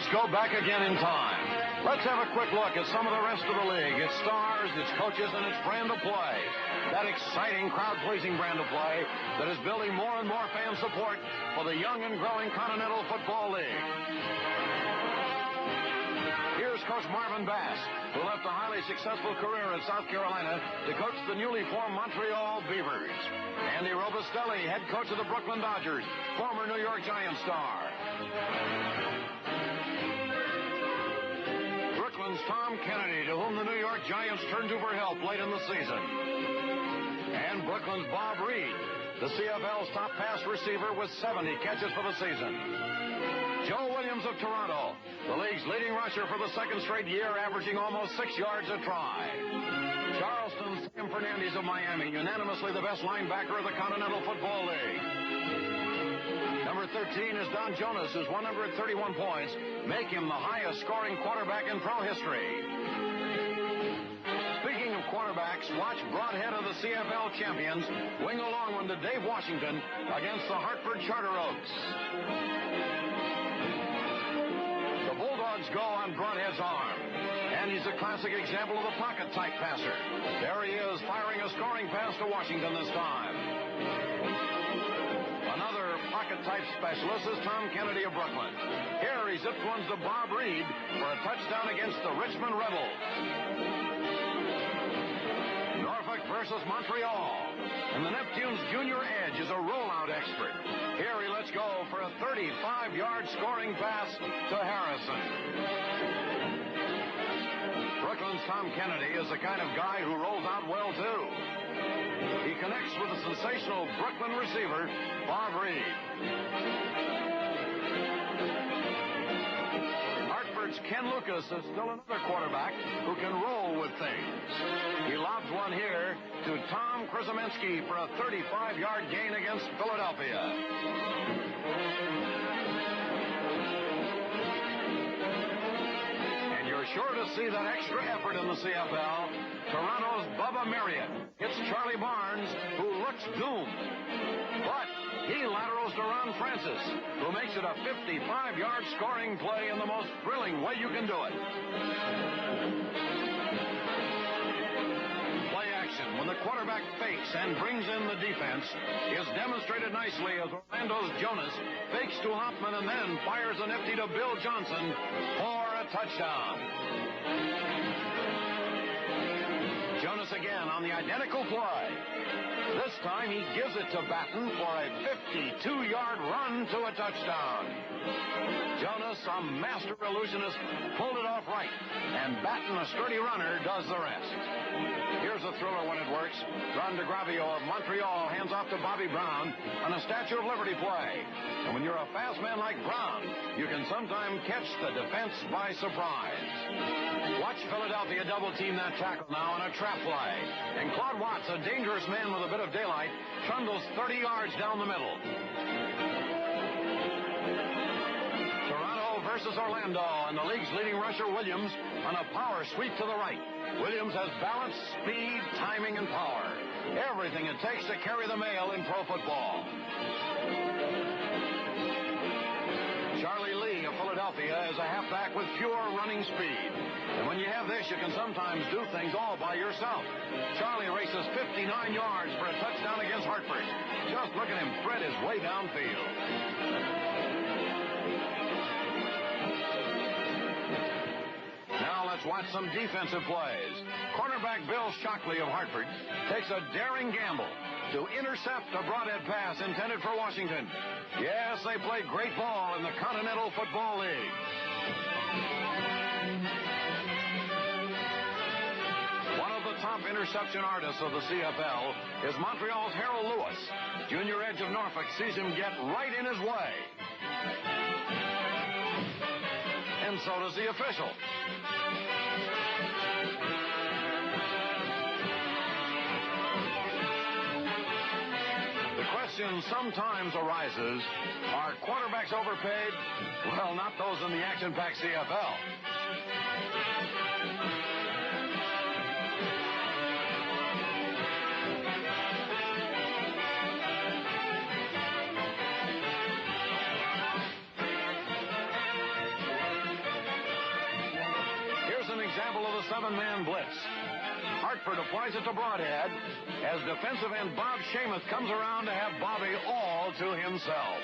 Let's go back again in time. Let's have a quick look at some of the rest of the league. Its stars, its coaches, and its brand of play. That exciting, crowd-pleasing brand of play that is building more and more fan support for the young and growing Continental Football League. Here's Coach Marvin Bass, who left a highly successful career at South Carolina to coach the newly formed Montreal Beavers. Andy Robustelli, head coach of the Brooklyn Dodgers, former New York Giants star. Brooklyn's Tom Kennedy, to whom the New York Giants turned to for help late in the season. And Brooklyn's Bob Reed, the CFL's top pass receiver with 70 catches for the season. Joe Williams of Toronto, the league's leading rusher for the second straight year, averaging almost 6 yards a try. Charleston's Sam Fernandez of Miami, unanimously the best linebacker of the Continental Football League. Number 13 is Don Jonas, whose 131 points make him the highest scoring quarterback in pro history. Speaking of quarterbacks, watch Broadhead of the CFL champions wing a long one to Dave Washington against the Hartford Charter Oaks. The Bulldogs go on Broadhead's arm, and he's a classic example of the pocket-type passer. There he is, firing a scoring pass to Washington this time. Another pocket-type specialist is Tom Kennedy of Brooklyn. Here he zips ones to Bob Reed for a touchdown against the Richmond Rebels. Norfolk versus Montreal. And the Neptune's junior edge is a rollout expert. Here he lets go for a 35-yard scoring pass to Harrison. Brooklyn's Tom Kennedy is the kind of guy who rolls out well, too. He connects with the sensational Brooklyn receiver, Bob Reed. Hartford's Ken Lucas is still another quarterback who can roll with things. He lobs one here to Tom Krzyminski for a 35-yard gain against Philadelphia. And you're sure to see that extra effort in the CFL. Toronto's Bubba Marriott hits Charlie Barnes, who looks doomed. But he laterals to Ron Francis, who makes it a 55-yard scoring play in the most thrilling way you can do it. Play action, when the quarterback fakes and brings in the defense, is demonstrated nicely as Orlando's Jonas fakes to Hoffman and then fires a nifty to Bill Johnson for a touchdown. Jonas again on the identical play. This time he gives it to Batten for a 52-yard run to a touchdown. Jonas, a master illusionist, pulled it off right, and Batten, a sturdy runner, does the rest. Here's a thriller when it works. Ron DeGravio of Montreal hands off to Bobby Brown on a Statue of Liberty play. And when you're a fast man like Brown, you can sometimes catch the defense by surprise. Watch Philadelphia double-team that tackle now on a trap play. And Claude Watts, a dangerous man with a bit of daylight, trundles 30 yards down the middle. Toronto versus Orlando, and the league's leading rusher, Williams, on a power sweep to the right. Williams has balance, speed, timing, and power. Everything it takes to carry the mail in pro football. Charlie Lee of Philadelphia is a halfback with pure running speed. And when you have this, you can sometimes do things all by yourself. Charlie races 59 yards for a touchdown against Hartford. Just look at him thread his way downfield. Now let's watch some defensive plays. Cornerback Bill Shockley of Hartford takes a daring gamble to intercept a broadhead pass intended for Washington. Yes, they play great ball in the Continental Football League. One of the top interception artists of the CFL is Montreal's Harold Lewis. Junior edge of Norfolk sees him get right in his way. And so does the official. The question sometimes arises, are quarterbacks overpaid? Well, not those in the action-packed CFL. 7-man blitz. Hartford applies it to Broadhead as defensive end Bob Seamuth comes around to have Bobby all to himself.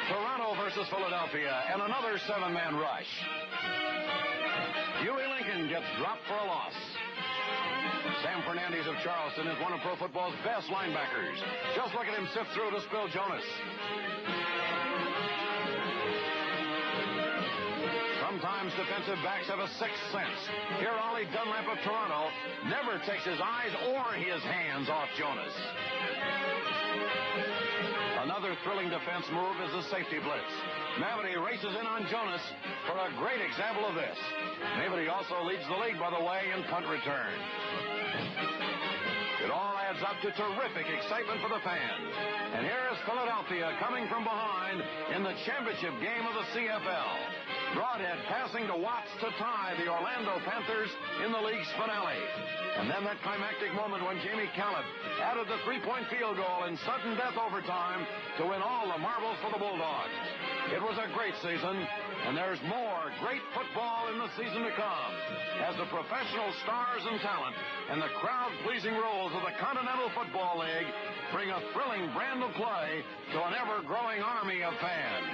Toronto versus Philadelphia and another 7-man rush. Huey Lincoln gets dropped for a loss. Sam Fernandez of Charleston is one of pro football's best linebackers. Just look at him sift through to Spill Jonas. Sometimes defensive backs have a sixth sense. Here, Ollie Dunlap of Toronto never takes his eyes or his hands off Jonas. Another thrilling defense move is the safety blitz. Mavety races in on Jonas for a great example of this. Mavety also leads the league, by the way, in punt return. It all adds up to terrific excitement for the fans. And here is Philadelphia coming from behind in the championship game of the CFL. Broadhead passing to Watts to tie the Orlando Panthers in the league's finale. And then that climactic moment when Jamie Caleb added the three-point field goal in sudden death overtime to win all the marbles for the Bulldogs. It was a great season, and there's more great football in the season to come as the professional stars and talent and the crowd-pleasing rules of the Continental Football League bring a thrilling brand of play to an ever-growing army of fans.